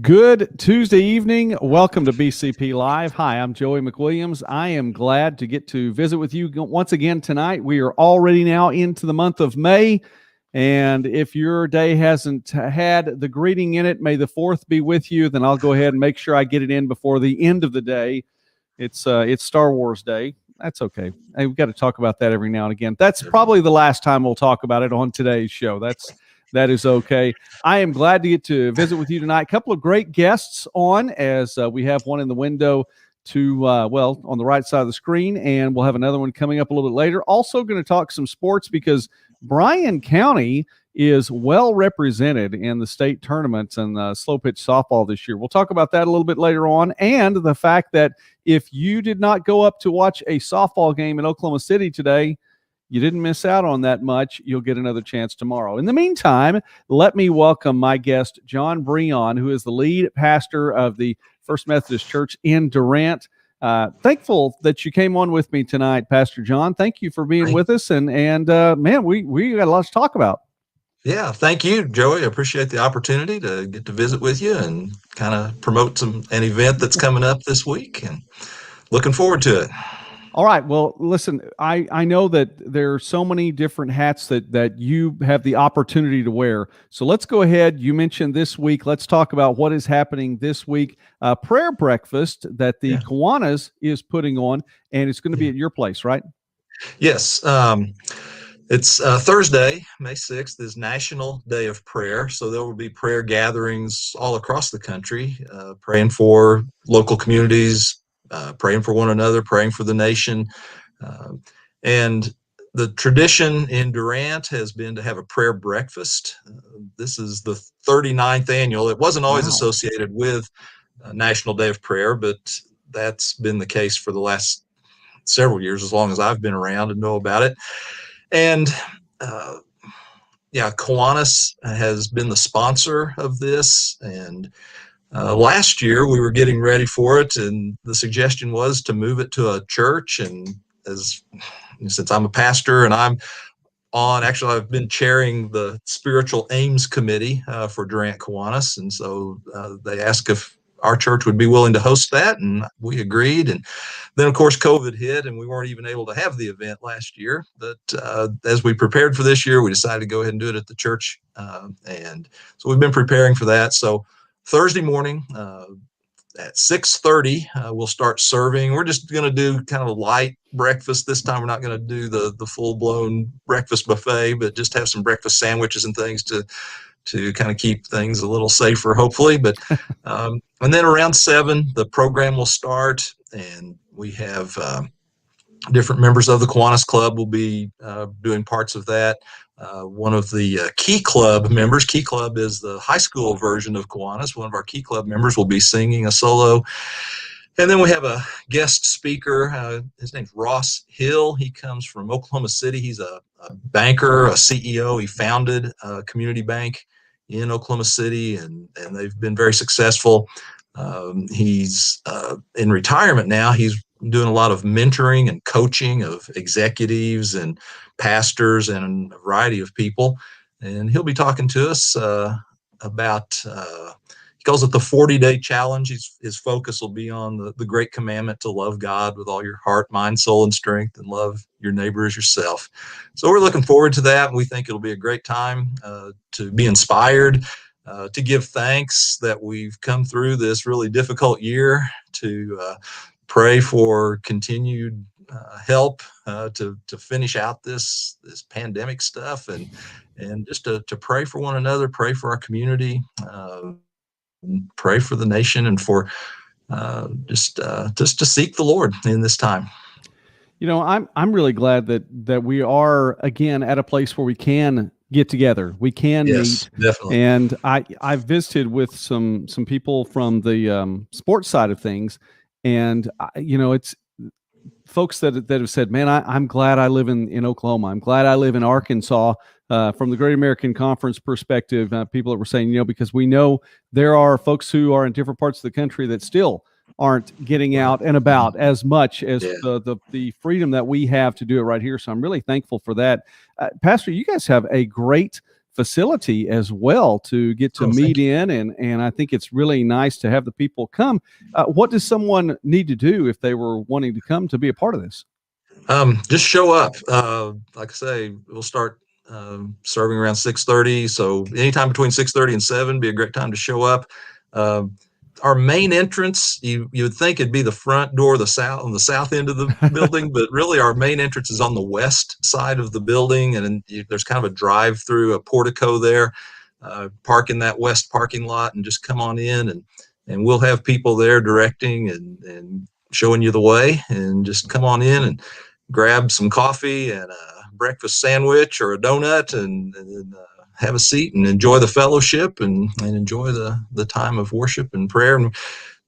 Good Tuesday evening. Welcome to BCP Live. Hi, I'm Joey McWilliams. I am glad to get to visit with you once again tonight. We are already now into the month of May. And if your day hasn't had the greeting in it, may the 4th be with you, then I'll go ahead and make sure I get it in before the end of the day. It's Star Wars Day. That's okay. Hey, we've got to talk about that every now and again. That's probably the last time we'll talk about it on today's show. That is okay. I am glad to get to visit with you tonight. A couple of great guests on, as we have one in the window on the right side of the screen, and we'll have another one coming up a little bit later. Also going to talk some sports because Bryan County is well represented in the state tournaments and slow pitch softball this year. We'll talk about that a little bit later on, and the fact that if you did not go up to watch a softball game in Oklahoma City today, you didn't miss out on that much. You'll get another chance tomorrow. In the meantime, let me welcome my guest, John Breon, who is the lead pastor of the First Methodist Church in Durant. Thankful that you came on with me tonight, Pastor John. Thank you for being with us. And man, we got a lot to talk about. Yeah, thank you, Joey. I appreciate the opportunity to get to visit with you and kind of promote an event that's coming up this week, and looking forward to it. All right. Well, listen, I know that there are so many different hats that you have the opportunity to wear. So let's go ahead. You mentioned this week. Let's talk about what is happening this week. Prayer breakfast that the Kiwanis is putting on, and it's going to be at your place, right? Yes. It's Thursday, May 6th is National Day of Prayer. So there will be prayer gatherings all across the country, praying for local communities, praying for one another, praying for the nation. And the tradition in Durant has been to have a prayer breakfast. This is the 39th annual. It wasn't always associated with National Day of Prayer, but that's been the case for the last several years, as long as I've been around and know about it. And Kiwanis has been the sponsor of this. And last year we were getting ready for it, and the suggestion was to move it to a church. And since I'm a pastor and I've been chairing the Spiritual Aims Committee for Durant Kiwanis. And so they asked if our church would be willing to host that, and we agreed. And then, of course, COVID hit, and we weren't even able to have the event last year. But as we prepared for this year, we decided to go ahead and do it at the church. And so we've been preparing for that. So Thursday morning at 6:30, we'll start serving. We're just going to do kind of a light breakfast this time. We're not going to do the full-blown breakfast buffet, but just have some breakfast sandwiches and things to kind of keep things a little safer, hopefully. But and then around 7, the program will start, and we have different members of the Kiwanis Club will be doing parts of that. One of the Key Club members, Key Club is the high school version of Kiwanis. One of our Key Club members will be singing a solo. And then we have a guest speaker. His name's Ross Hill. He comes from Oklahoma City. He's a banker, a CEO. He founded a community bank in Oklahoma City, and they've been very successful. He's in retirement now. He's doing a lot of mentoring and coaching of executives and pastors and a variety of people. And he'll be talking to us about, he calls it the 40-day challenge. His focus will be on the great commandment to love God with all your heart, mind, soul, and strength, and love your neighbor as yourself. So we're looking forward to that. We think it'll be a great time to be inspired, to give thanks that we've come through this really difficult year, to pray for continued help to finish out this pandemic stuff, and just to pray for one another, pray for our community, pray for the nation, and for just to seek the Lord in this time. You know, I'm really glad that we are again at a place where we can get together. We can meet. Definitely. And I've visited with some people from the sports side of things, and it's folks that have said, "Man, I'm glad I live in Oklahoma. I'm glad I live in Arkansas." From the Great American Conference perspective, people that were saying, because we know there are folks who are in different parts of the country that still aren't getting out and about as much as the freedom that we have to do it right here. So I'm really thankful for that. Pastor, you guys have a great facility as well to get to meet in. And I think it's really nice to have the people come. What does someone need to do if they were wanting to come to be a part of this? Just show up. Like I say, we'll start serving around 6:30. So anytime between 6:30 and 7 be a great time to show up. Our main entrance, you would think it'd be the front door, on the south end of the building, but really our main entrance is on the west side of the building, and there's kind of a drive-through, a portico there. Park in that west parking lot and just come on in, and we'll have people there directing and showing you the way, and just come on in and grab some coffee and a breakfast sandwich or a donut, and have a seat and enjoy the fellowship and enjoy the time of worship and prayer.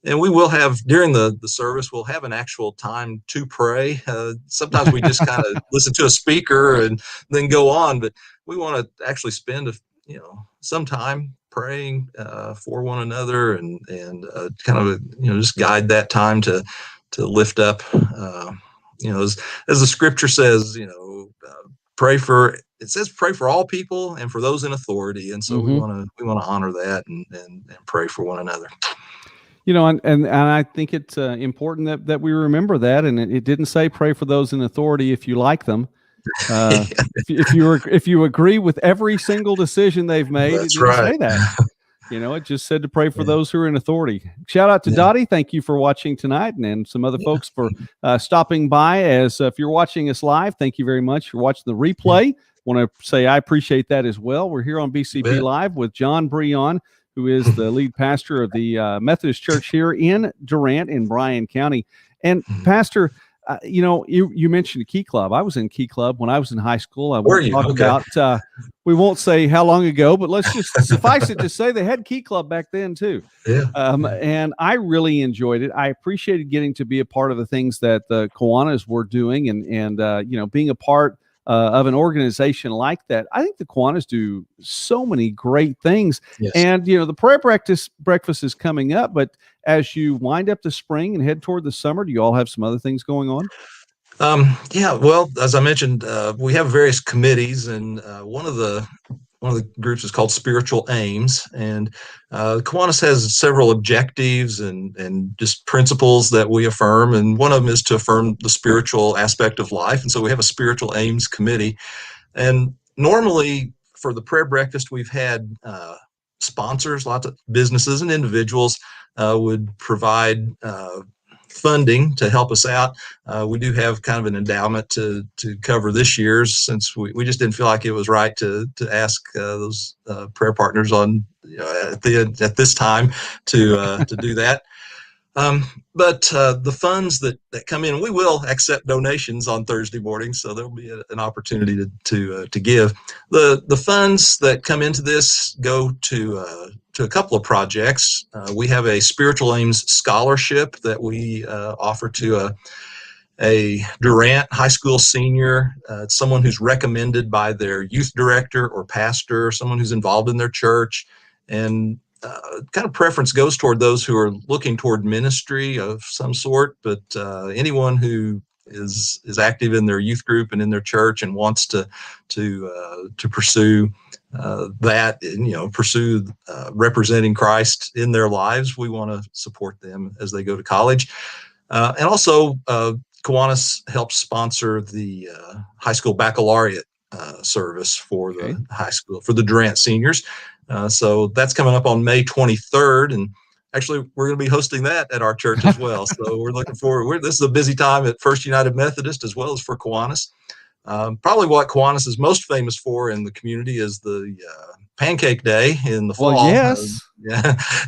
And we will have, during the service, we'll have an actual time to pray. Sometimes we just kind of listen to a speaker and then go on, but we want to actually spend some time praying for one another, and kind of just guide that time to lift up, as the scripture says, pray for all people and for those in authority. And so we want to honor that and pray for one another. And I think it's important that we remember that. And it didn't say pray for those in authority if you like them. If you agree with every single decision they've made, That's it didn't right. say that. It just said to pray for those who are in authority. Shout out to Dottie. Thank you for watching tonight, and some other folks for stopping by. As if you're watching us live, thank you very much for watching the replay. Want to say I appreciate that as well. We're here on BCP Live with John Breon, who is the lead pastor of the Methodist Church here in Durant in Bryan County. And Pastor, you mentioned Key Club. I was in Key Club when I was in high school. I won't talk about, we won't say how long ago, but let's just suffice it to say they had Key Club back then too. Yeah. And I really enjoyed it. I appreciated getting to be a part of the things that the Kiwanis were doing, and being a part of an organization like that. I think the Kiwanis do so many great things. Yes. And, the prayer breakfast is coming up, but as you wind up the spring and head toward the summer, do you all have some other things going on? Well, as I mentioned, we have various committees, and one of the groups is called Spiritual Aims, and Kiwanis has several objectives and just principles that we affirm, and one of them is to affirm the spiritual aspect of life, and so we have a Spiritual Aims committee. And normally for the prayer breakfast, we've had sponsors, lots of businesses and individuals would provide funding to help us out. We do have kind of an endowment to cover this year's, since we just didn't feel like it was right to ask those prayer partners on at this time to do that. But the funds that come in, we will accept donations on Thursday morning, so there'll be an opportunity to give. The funds that come into this go to a couple of projects. We have a Spiritual Aims scholarship that we offer to a Durant high school senior, someone who's recommended by their youth director or pastor, someone who's involved in their church, and kind of preference goes toward those who are looking toward ministry of some sort, but anyone who is active in their youth group and in their church and wants to pursue that, and pursue representing Christ in their lives, we want to support them as they go to college. And also, Kiwanis helps sponsor the high school baccalaureate service for the high school, for the Durant seniors. So that's coming up on May 23rd, and actually we're going to be hosting that at our church as well. So we're looking forward. This is a busy time at First United Methodist as well as for Kiwanis. Probably what Kiwanis is most famous for in the community is the Pancake Day in the fall. Well, yes.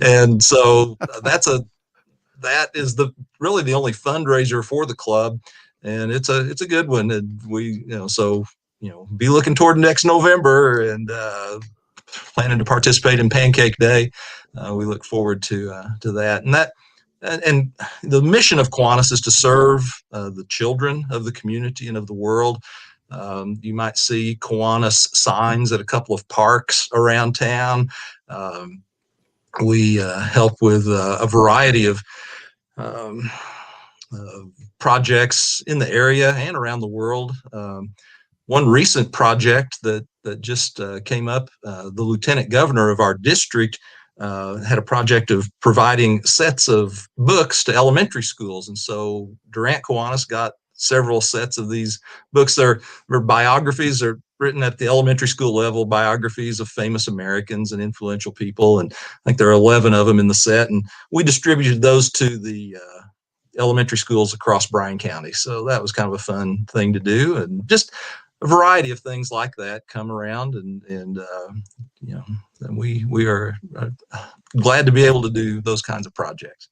And so that is really the only fundraiser for the club, and it's a good one. And we be looking toward next November and planning to participate in Pancake Day. We look forward to that. And the mission of Kiwanis is to serve the children of the community and of the world. You might see Kiwanis signs at a couple of parks around town. We help with a variety of projects in the area and around the world. one recent project that just came up, the lieutenant governor of our district had a project of providing sets of books to elementary schools. And so Durant Kiwanis got several sets of these books. They're biographies. They're written at the elementary school level, biographies of famous Americans and influential people. And I think there are 11 of them in the set. And we distributed those to the elementary schools across Bryan County. So that was kind of a fun thing to do. And just a variety of things like that come around, and you know, we are glad to be able to do those kinds of projects.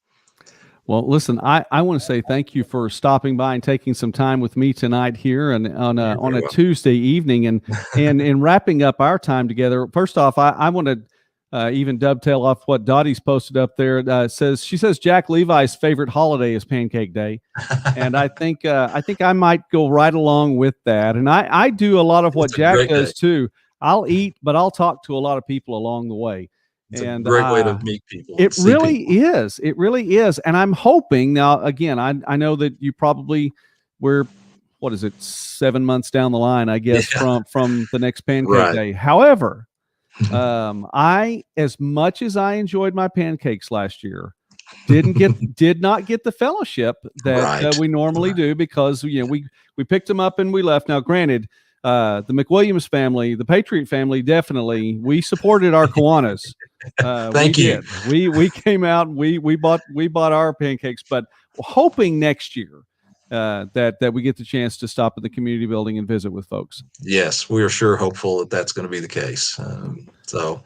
Well, listen, I want to say thank you for stopping by and taking some time with me tonight here and on a Tuesday evening, and wrapping up our time together. First off, I want to even dovetail off what Dottie's posted up there. She says Jack Levi's favorite holiday is Pancake Day, and I think I might go right along with that. And I do a lot of what Jack does too. I'll eat, but I'll talk to a lot of people along the way. It's a great way to meet people. It really is. It really is. And I'm hoping now, again, I know that you probably we're, 7 months down the line, I guess, from the next Pancake Day. However, as much as I enjoyed my pancakes last year, did not get the fellowship that we normally do, because we picked them up and we left. Now, granted, the McWilliams family, the Patriot family, definitely we supported our Kiwanis. Thank you. We came out and we bought our pancakes, but hoping next year that we get the chance to stop at the community building and visit with folks. Yes, we are sure hopeful that that's going to be the case. So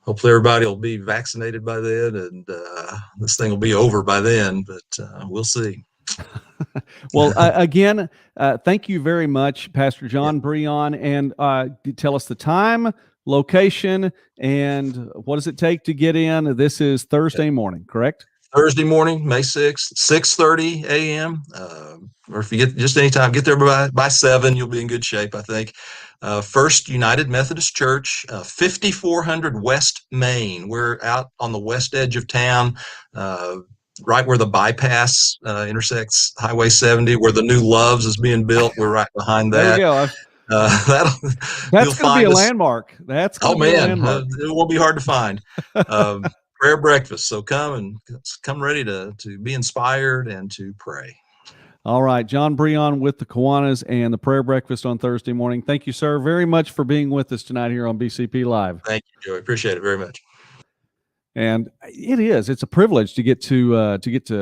hopefully everybody will be vaccinated by then, and this thing will be over by then, but we'll see. Well, again, thank you very much, Pastor John Breon, and tell us the time, location, and what does it take to get in? This is Thursday morning, correct? Thursday morning, May 6th, 6:30 a.m. Or if you get just any time, get there by 7, you'll be in good shape, I think. First United Methodist Church, 5400 West Main. We're out on the west edge of town, right where the bypass intersects Highway 70, where the new Loves is being built. We're right behind that. There you go. That's going to be a landmark. That's going to be a landmark. It won't be hard to find. Prayer breakfast. So come ready to be inspired and to pray. All right. John Breon with the Kiwanis and the prayer breakfast on Thursday morning. Thank you, sir, very much for being with us tonight here on BCP Live. Thank you, Joey. Appreciate it very much. And it's a privilege to get to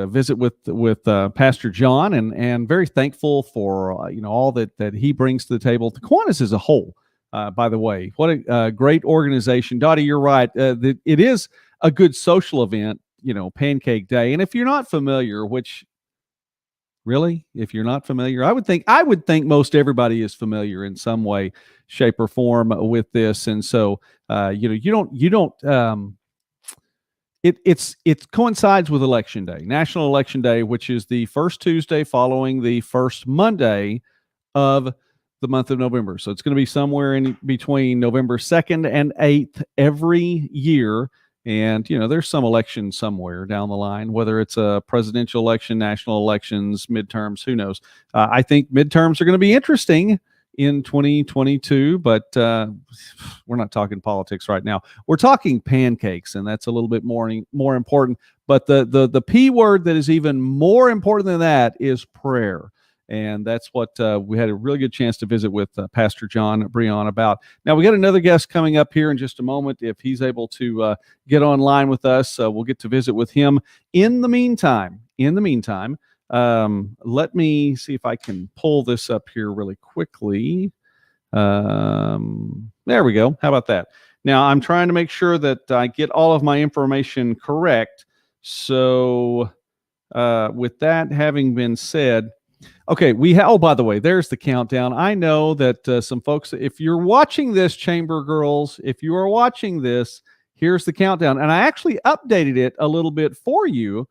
visit with Pastor John, and very thankful for all that he brings to the table. The Kiwanis as a whole, by the way, what a great organization. Dottie, you're right. It is a good social event, Pancake Day. And if you're not familiar, if you're not familiar, I would think most everybody is familiar in some way, shape, or form with this. And so, it coincides with Election Day, National Election Day, which is the first Tuesday following the first Monday of the month of November. So it's going to be somewhere in between November 2nd and 8th every year. And, there's some election somewhere down the line, whether it's a presidential election, national elections, midterms, who knows? I think midterms are going to be interesting in 2022, but we're not talking politics right now. We're talking pancakes, and that's a little bit more important. But the P word that is even more important than that is prayer. And that's what we had a really good chance to visit with Pastor John Breon about. Now, we got another guest coming up here in just a moment. If he's able to get online with us, we'll get to visit with him. In the meantime, let me see if I can pull this up here really quickly. There we go. How about that? Now, I'm trying to make sure that I get all of my information correct. So with that having been said, okay, by the way, there's the countdown. I know that some folks, if you're watching this, Chamber Girls, if you are watching this, here's the countdown. And I actually updated it a little bit for you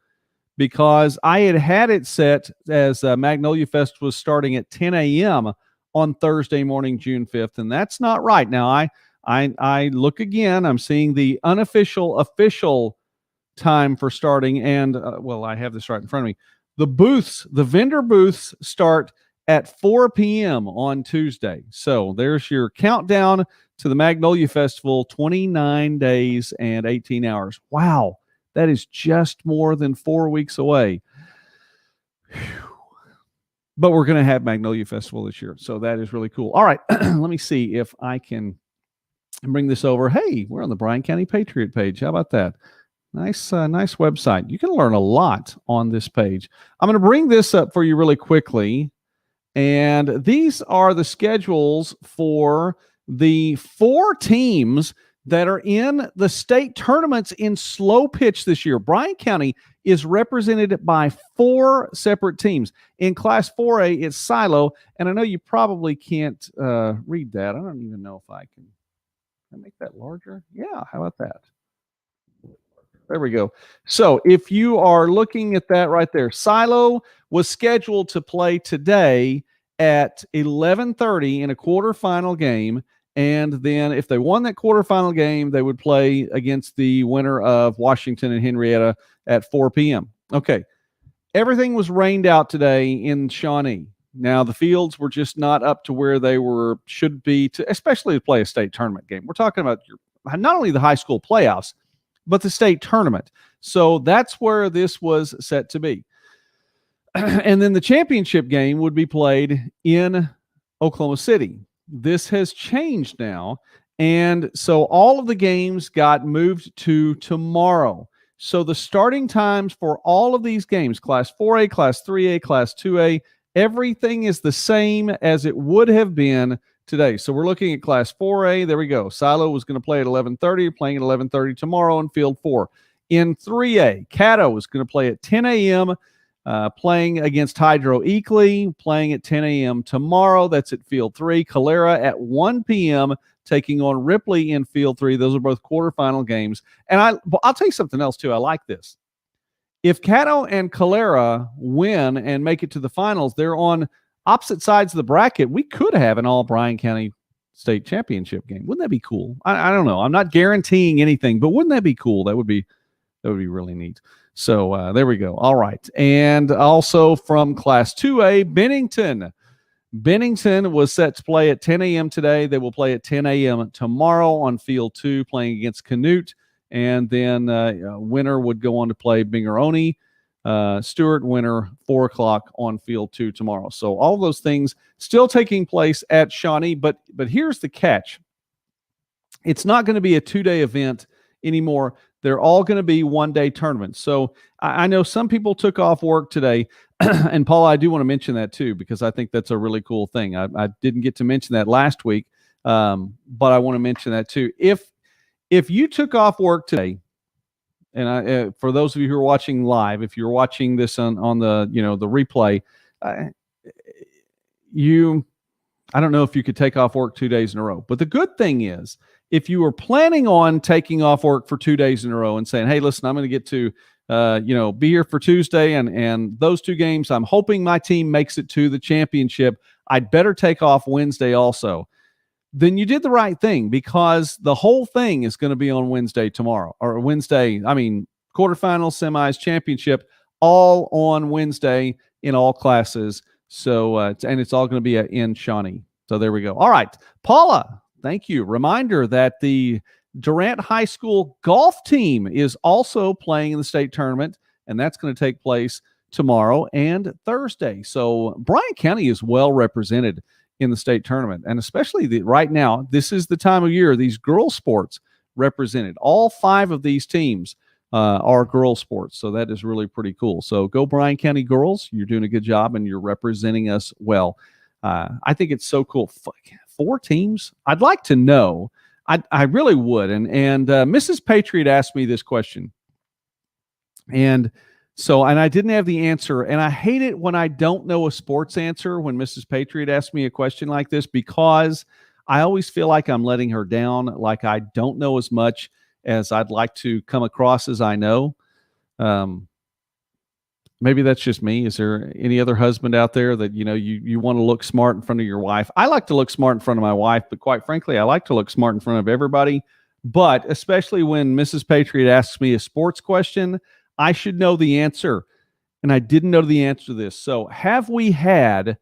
because I had it set as Magnolia Fest was starting at 10 a.m. on Thursday morning, June 5th. And that's not right. Now, I look again. I'm seeing the official time for starting. And, I have this right in front of me. The vendor booths start at 4 p.m. on Tuesday. So there's your countdown to the Magnolia Festival, 29 days and 18 hours. Wow, that is just more than 4 weeks away. Whew. But we're going to have Magnolia Festival this year, so that is really cool. All right, let me see if I can bring this over. Hey, we're on the Bryan County Patriot page. How about that? Nice website. You can learn a lot on this page. I'm going to bring this up for you really quickly. And these are the schedules for the 4 teams that are in the state tournaments in slow pitch this year. Bryan County is represented by 4 separate teams. In Class 4A, it's Silo. And I know you probably can't read that. I don't even know if I can make that larger. Yeah, how about that? There we go. So if you are looking at that right there, Silo was scheduled to play today at 11:30 in a quarterfinal game. And then if they won that quarterfinal game, they would play against the winner of Washington and Henrietta at 4 p.m. Okay. Everything was rained out today in Shawnee. Now, the fields were just not up to where they should be, especially to play a state tournament game. We're talking about not only the high school playoffs, but the state tournament. So that's where this was set to be. And then the championship game would be played in Oklahoma City. This has changed now. And so all of the games got moved to tomorrow. So the starting times for all of these games, Class 4A, Class 3A, Class 2A, everything is the same as it would have been today. So we're looking at Class 4A. There we go. Silo was going to play at 11:30, playing at 11:30 tomorrow in Field 4. In 3A, Caddo is going to play at 10 a.m., playing against Hydro Okla, playing at 10 a.m. tomorrow. That's at Field 3. Calera at 1 p.m., taking on Ripley in Field 3. Those are both quarterfinal games. And I'll tell you something else, too. I like this. If Caddo and Calera win and make it to the finals, they're on opposite sides of the bracket. We could have an all Bryan County state championship game. Wouldn't that be cool? I don't know. I'm not guaranteeing anything, but wouldn't that be cool? That would be really neat. So there we go. All right. And also from Class 2A, Bennington. Bennington was set to play at 10 a.m. today. They will play at 10 a.m. tomorrow on Field 2, playing against Canute. And then winner would go on to play Bingeroni. Stewart winner, 4 o'clock on Field 2 tomorrow. So all those things still taking place at Shawnee. But here's the catch. It's not going to be a 2-day event anymore. They're all going to be 1-day tournaments. So I know some people took off work today. And Paula, I do want to mention that too, because I think that's a really cool thing. I didn't get to mention that last week, but I want to mention that too. If you took off work today, and for those of you who are watching live, if you're watching this on the the replay, I don't know if you could take off work 2 days in a row. But the good thing is, if you were planning on taking off work for 2 days in a row and saying, hey, listen, I'm going to get to be here for Tuesday and those 2 games, I'm hoping my team makes it to the championship, I'd better take off Wednesday also. Then you did the right thing, because the whole thing is going to be on Wednesday tomorrow, or Wednesday. I mean, quarterfinals, semis, championship, all on Wednesday in all classes. So, and it's all going to be in Shawnee. So there we go. All right, Paula, thank you. Reminder that the Durant High School golf team is also playing in the state tournament, and that's going to take place tomorrow and Thursday. So Bryan County is well represented in the state tournament, and especially right now, this is the time of year these girls sports represented. All 5 of these teams are girls sports, so that is really pretty cool. So go Bryan County girls, you're doing a good job and you're representing us well. I think it's so cool. 4 teams. I'd like to know. I really would. And Mrs. Patriot asked me this question, and I didn't have the answer, and I hate it when I don't know a sports answer when Mrs. Patriot asks me a question like this, because I always feel like I'm letting her down, like I don't know as much as I'd like to come across as I know. Maybe that's just me. Is there any other husband out there that, you want to look smart in front of your wife? I like to look smart in front of my wife, but quite frankly, I like to look smart in front of everybody. But especially when Mrs. Patriot asks me a sports question, I should know the answer, and I didn't know the answer to this. So have we had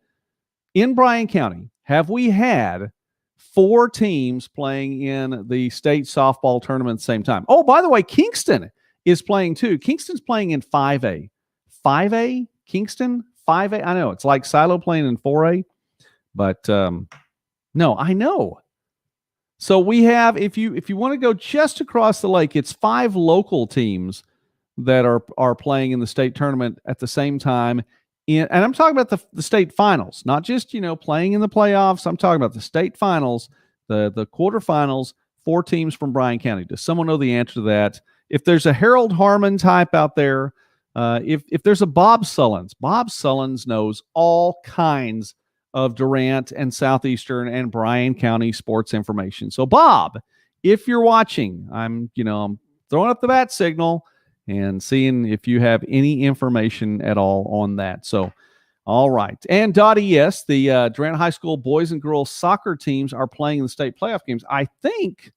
in Bryan County, have we had 4 teams playing in the state softball tournament at the same time? Oh, by the way, Kingston is playing too. Kingston's playing in 5A. 5A, Kingston, 5A. I know it's like Silo playing in 4A, but no, I know. So we have, if you want to go just across the lake, it's 5 local teams that are playing in the state tournament at the same time. And I'm talking about the state finals, not just, playing in the playoffs. I'm talking about the state finals, the quarterfinals, 4 teams from Bryan County. Does someone know the answer to that? If there's a Harold Harmon type out there, if there's a Bob Sullins knows all kinds of Durant and Southeastern and Bryan County sports information. So Bob, if you're watching, I'm throwing up the bat signal and seeing if you have any information at all on that. So, all right. And Dottie, yes, the Durant High School boys and girls soccer teams are playing in the state playoff games. I think,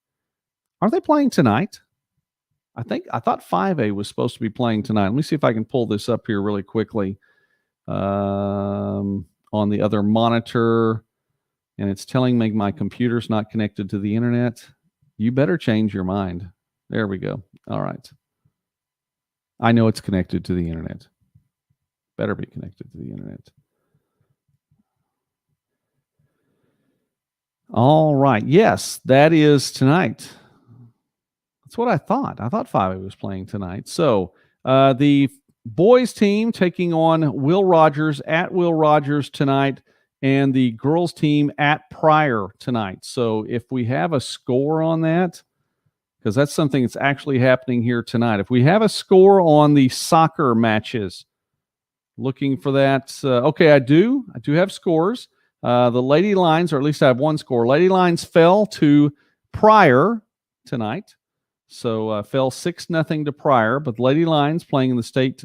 are they playing tonight? I thought 5A was supposed to be playing tonight. Let me see if I can pull this up here really quickly on the other monitor. And it's telling me my computer's not connected to the internet. You better change your mind. There we go. All right. I know it's connected to the internet. Better be connected to the internet. All right. Yes, that is tonight. That's what I thought. I thought 5A was playing tonight. So the boys team taking on Will Rogers at Will Rogers tonight, and the girls team at Pryor tonight. So if we have a score on that, because that's something that's actually happening here tonight. If we have a score on the soccer matches, looking for that. Okay, I do have scores. The Lady Lions, or at least I have one score. Lady Lions fell to Pryor tonight. So fell 6-0 to Pryor, but Lady Lions playing in the state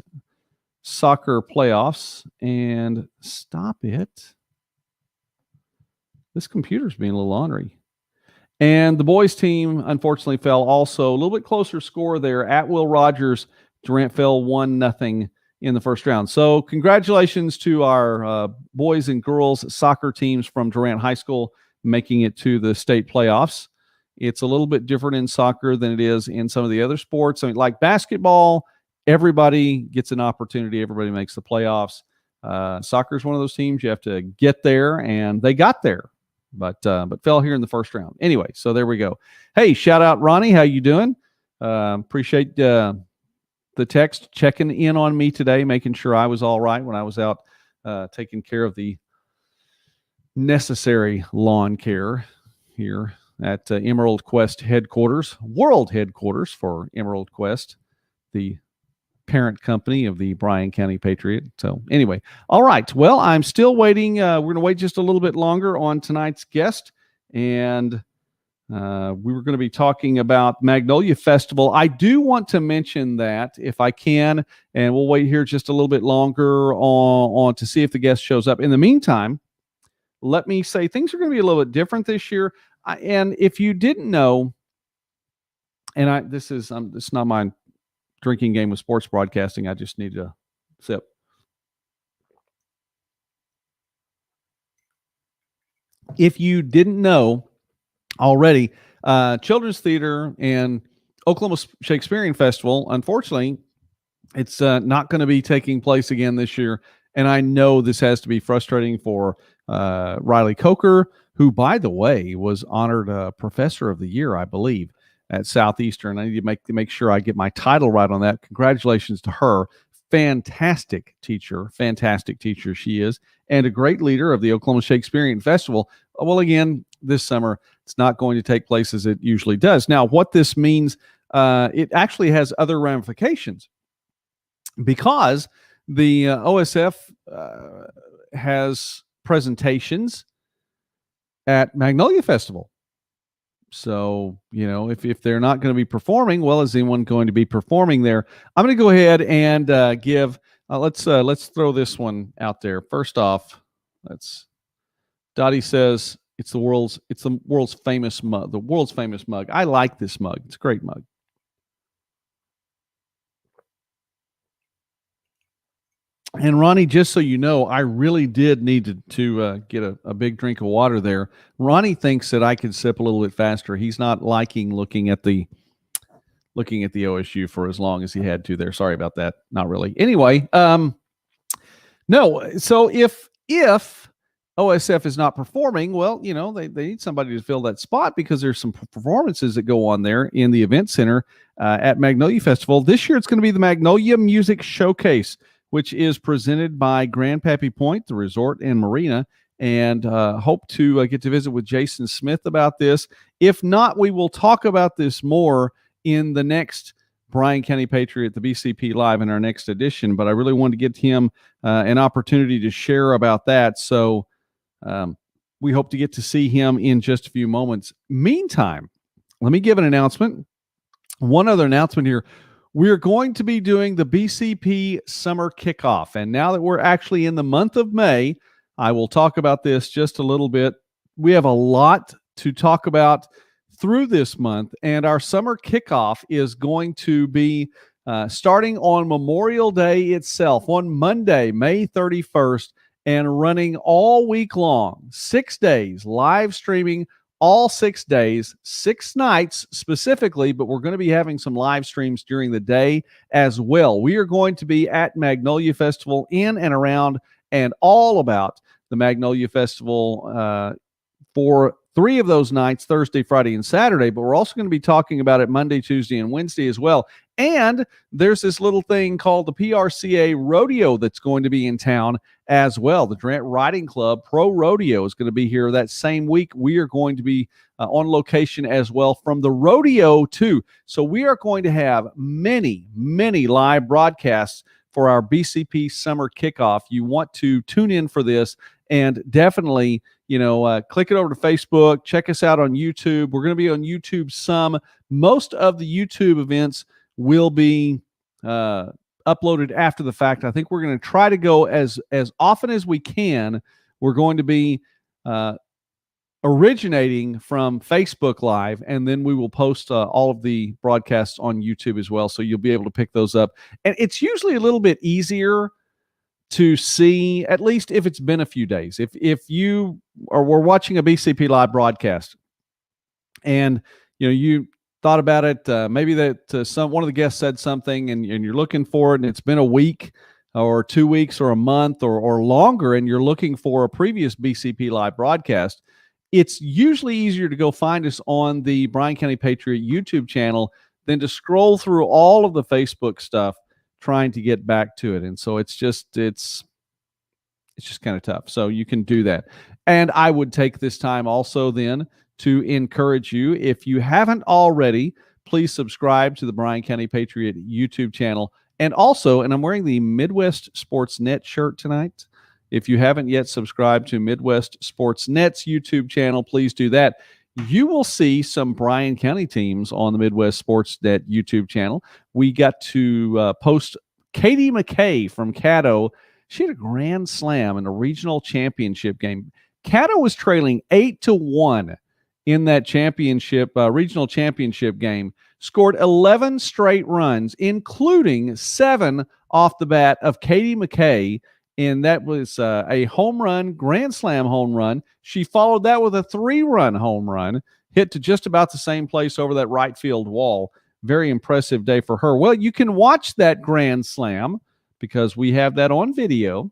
soccer playoffs. And stop it. This computer's being a little ornery. And the boys team, unfortunately, fell also. A little bit closer score there at Will Rogers. Durant fell 1-0 in the first round. So congratulations to our boys and girls soccer teams from Durant High School making it to the state playoffs. It's a little bit different in soccer than it is in some of the other sports. I mean, like basketball, everybody gets an opportunity. Everybody makes the playoffs. Soccer is one of those teams you have to get there, and they got there. But fell here in the first round. Anyway, so there we go. Hey, shout out Ronnie. How you doing? Appreciate the text checking in on me today, making sure I was all right when I was out taking care of the necessary lawn care here at Emerald Quest headquarters, world headquarters for Emerald Quest, the parent company of the Bryan County Patriot. So anyway, all right. Well, I'm still waiting. We're going to wait just a little bit longer on tonight's guest. And we were going to be talking about Magnolia Festival. I do want to mention that if I can, and we'll wait here just a little bit longer on to see if the guest shows up. In the meantime, let me say things are going to be a little bit different this year. And if you didn't know, and this is not my drinking game with sports broadcasting. I just need to sip. If you didn't know already, Children's Theater and Oklahoma Shakespearean Festival, unfortunately, it's not going to be taking place again this year. And I know this has to be frustrating for Riley Coker, who, by the way, was honored Professor of the Year, I believe, at Southeastern. I need to make sure I get my title right on that. Congratulations to her. Fantastic teacher she is, and a great leader of the Oklahoma Shakespearean Festival. Well, again, this summer, it's not going to take place as it usually does. Now, what this means, it actually has other ramifications because the OSF has presentations at Magnolia Festival. So, if they're not going to be performing, well, is anyone going to be performing there? I'm going to go ahead and give. Let's throw this one out there. First off, Dottie says it's the world's famous mug. The world's famous mug. I like this mug. It's a great mug. And Ronnie, just so you know, I really did need to get a big drink of water there. Ronnie thinks that I could sip a little bit faster. He's not liking looking at the OSU for as long as he had to there. Sorry about that. Not really. Anyway, no. So if OSF is not performing, well, they need somebody to fill that spot because there's some performances that go on there in the event center at Magnolia Festival. This year it's going to be the Magnolia Music Showcase, which is presented by Grandpappy Point, the resort and marina, and hope to get to visit with Jason Smith about this. If not, we will talk about this more in the next Bryan County Patriot, the BCP Live, in our next edition, but I really wanted to get him an opportunity to share about that. So we hope to get to see him in just a few moments. Meantime, let me give an announcement. One other announcement here. We're going to be doing the BCP Summer Kickoff. And now that we're actually in the month of May, I will talk about this just a little bit. We have a lot to talk about through this month, and our Summer Kickoff is going to be starting on Memorial Day itself, on Monday, May 31st, and running all week long, 6 days, live streaming all 6 days, 6 nights specifically, but we're going to be having some live streams during the day as well. We are going to be at Magnolia Festival, in and around and all about the Magnolia Festival for 3 of those nights, Thursday, Friday, and Saturday, but we're also going to be talking about it Monday, Tuesday, and Wednesday as well. And there's this little thing called the PRCA Rodeo that's going to be in town as well. The Durant Riding Club Pro Rodeo is going to be here that same week. We are going to be on location as well from the rodeo too. So we are going to have many, many live broadcasts for our BCP Summer Kickoff. You want to tune in for this, and definitely, click it over to Facebook. Check us out on YouTube. We're going to be on YouTube some. Most of the YouTube events will be uploaded after the fact. I think we're going to try to go as often as we can. We're going to be originating from Facebook Live, and then we will post all of the broadcasts on YouTube as well, so you'll be able to pick those up. And it's usually a little bit easier to see, at least if it's been a few days. If you were watching a BCP Live broadcast and you thought about it, maybe that one of the guests said something and you're looking for it, and it's been a week or 2 weeks or a month or longer, and you're looking for a previous BCP Live broadcast, it's usually easier to go find us on the Bryan County Patriot YouTube channel than to scroll through all of the Facebook stuff trying to get back to it. And so it's just kind of tough. So you can do that. And I would take this time also then to encourage you, if you haven't already, please subscribe to the Bryan County Patriot YouTube channel. And also, and I'm wearing the Midwest Sports Net shirt tonight. If you haven't yet subscribed to Midwest Sports Net's YouTube channel, please do that. You will see some Bryan County teams on the Midwest Sports Net YouTube channel. We got to post Katie McKay from Caddo. She had a grand slam in a regional championship game. Caddo was trailing 8-1 in that regional championship game, scored 11 straight runs, including 7 off the bat of Katie McKay. And that was a home run, grand slam home run. She followed that with a 3-run home run, hit to just about the same place over that right field wall. Very impressive day for her. Well, you can watch that grand slam because we have that on video,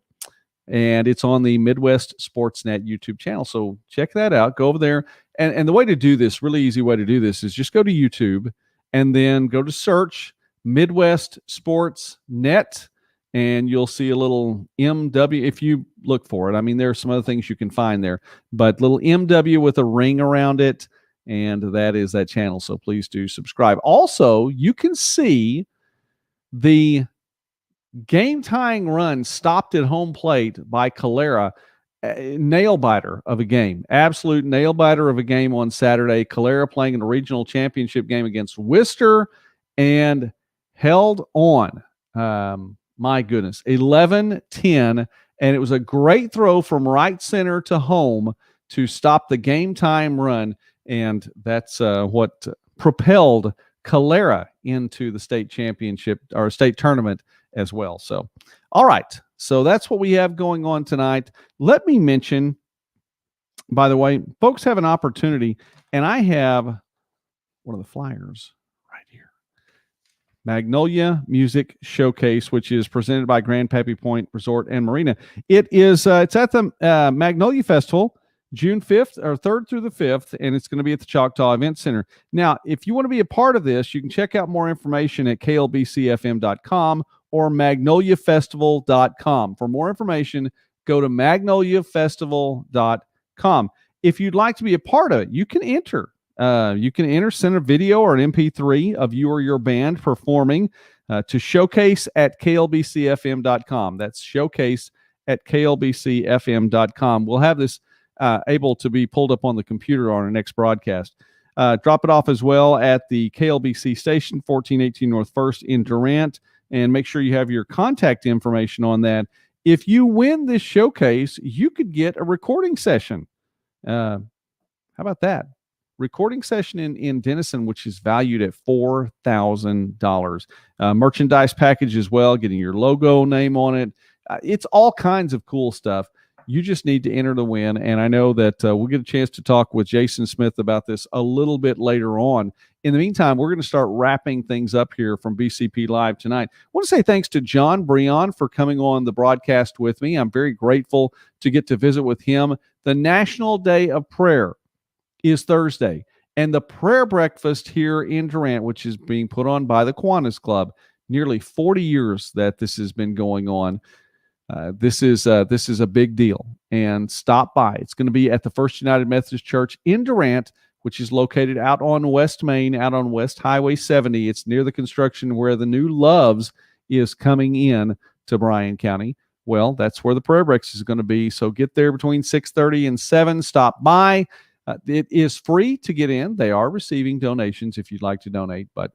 and it's on the Midwest Sportsnet YouTube channel. So check that out. Go over there. And the way to do this, really easy way to do this, is just go to YouTube and then go to search Midwest Sports Net, and you'll see a little MW if you look for it. I mean, there are some other things you can find there, but little MW with a ring around it, and that is that channel. So please do subscribe. Also, you can see the game-tying run stopped at home plate by Calera. Nail-biter of a game. Absolute nail-biter of a game on Saturday. Calera playing in a regional championship game against Worcester and held on. My goodness, 11-10, and it was a great throw from right center to home to stop the game-time run, and that's what propelled Calera into the state championship or state tournament as well. So, all right, So that's what we have going on tonight. Let me mention, by the way, folks have an opportunity, and I have one of the flyers right here. Magnolia Music Showcase, which is presented by Grandpappy Point Resort and Marina. It is it's at the Magnolia Festival, June 5th or 3rd through the 5th, and it's going to be at the Choctaw Event Center. Now, if you want to be a part of this, you can check out more information at klbcfm.com or magnoliafestival.com. For more information, go to magnoliafestival.com. If you'd like to be a part of it, you can enter. Send a video or an MP3 of you or your band performing to showcase at klbcfm.com. That's showcase at klbcfm.com. We'll have this able to be pulled up on the computer on our next broadcast. Drop it off as well at the KLBC station, 1418 North 1st in Durant, and make sure you have your contact information on that. If you win this showcase, you could get a recording session. How about that? Recording session in Denison, which is valued at $4,000. Merchandise package as well, getting your logo name on it. It's all kinds of cool stuff. You just need to enter to win. And I know that we'll get a chance to talk with Jason Smith about this a little bit later on. In the meantime, we're going to start wrapping things up here from BCP Live tonight. I want to say thanks to John Breon for coming on the broadcast with me. I'm very grateful to get to visit with him. The National Day of Prayer is Thursday, and the prayer breakfast here in Durant, which is being put on by the Kiwanis Club, nearly 40 years that this has been going on. This is a big deal, and stop by. It's going to be at the First United Methodist Church in Durant, which is located out on West Main, out on West Highway 70. It's near the construction where the new Loves is coming in to Bryan County. Well, that's where the prayer breakfast is going to be. So get there between 6:30 and 7. Stop by. It is free to get in. They are receiving donations if you'd like to donate, but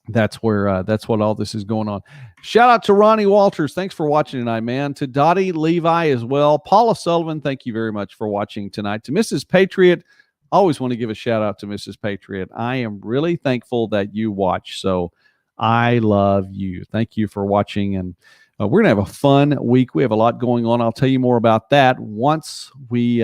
that's what all this is going on. Shout out to Ronnie Walters. Thanks for watching tonight, man. To Dottie Levi as well. Paula Sullivan, thank you very much for watching tonight. To Mrs. Patriot, always want to give a shout out to Mrs. Patriot. I am really thankful that you watch. So I love you. Thank you for watching. And we're going to have a fun week. We have a lot going on. I'll tell you more about that once we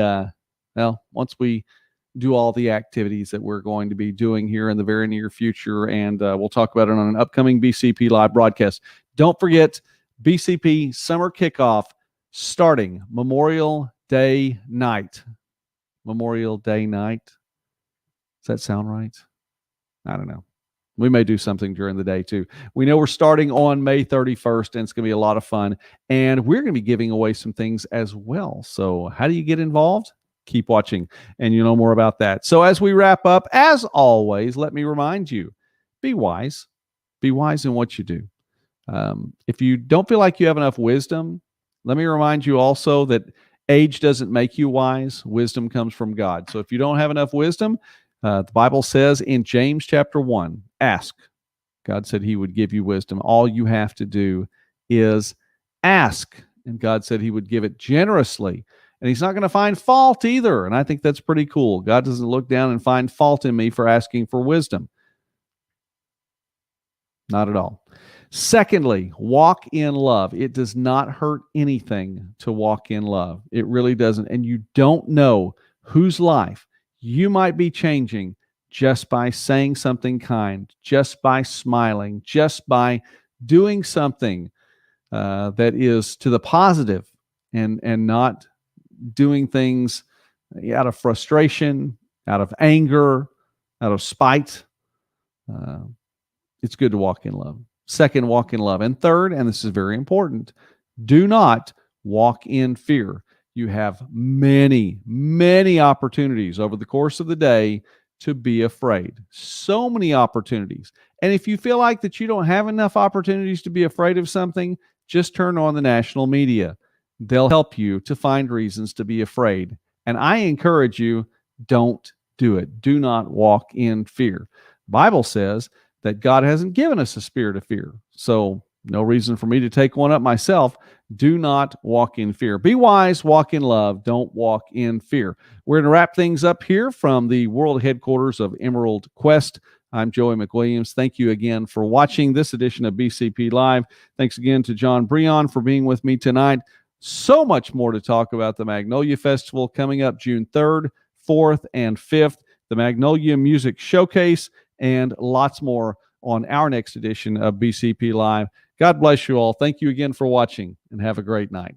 do all the activities that we're going to be doing here in the very near future, and we'll talk about it on an upcoming BCP Live broadcast. Don't forget, BCP Summer Kickoff starting Memorial Day night. Memorial Day night. Does that sound right? I don't know. We may do something during the day, too. We know we're starting on May 31st, and it's going to be a lot of fun, and we're going to be giving away some things as well. So how do you get involved? Keep watching, and you'll know more about that. So as we wrap up, as always, let me remind you, be wise. Be wise in what you do. If you don't feel like you have enough wisdom, let me remind you also that age doesn't make you wise. Wisdom comes from God. So if you don't have enough wisdom, the Bible says in James chapter 1, ask. God said he would give you wisdom. All you have to do is ask. And God said he would give it generously. And he's not going to find fault either. And I think that's pretty cool. God doesn't look down and find fault in me for asking for wisdom. Not at all. Secondly, walk in love. It does not hurt anything to walk in love. It really doesn't. And you don't know whose life you might be changing just by saying something kind, just by smiling, just by doing something that is to the positive and not doing things out of frustration, out of anger, out of spite. It's good to walk in love. Second, walk in love. And third, and this is very important, do not walk in fear. You have many, many opportunities over the course of the day to be afraid. So many opportunities. And if you feel like that you don't have enough opportunities to be afraid of something, just turn on the national media. They'll help you to find reasons to be afraid. And I encourage you, don't do it. Do not walk in fear. The Bible says that God hasn't given us a spirit of fear. So no reason for me to take one up myself. Do not walk in fear. Be wise, walk in love. Don't walk in fear. We're going to wrap things up here from the world headquarters of Emerald Quest I'm Joey McWilliams. Thank you again for watching this edition of BCP Live. Thanks again to John Breon for being with me tonight. So much more to talk about the Magnolia Festival coming up June 3rd, 4th, and 5th, the Magnolia Music Showcase, and lots more on our next edition of BCP Live. God bless you all. Thank you again for watching, and have a great night.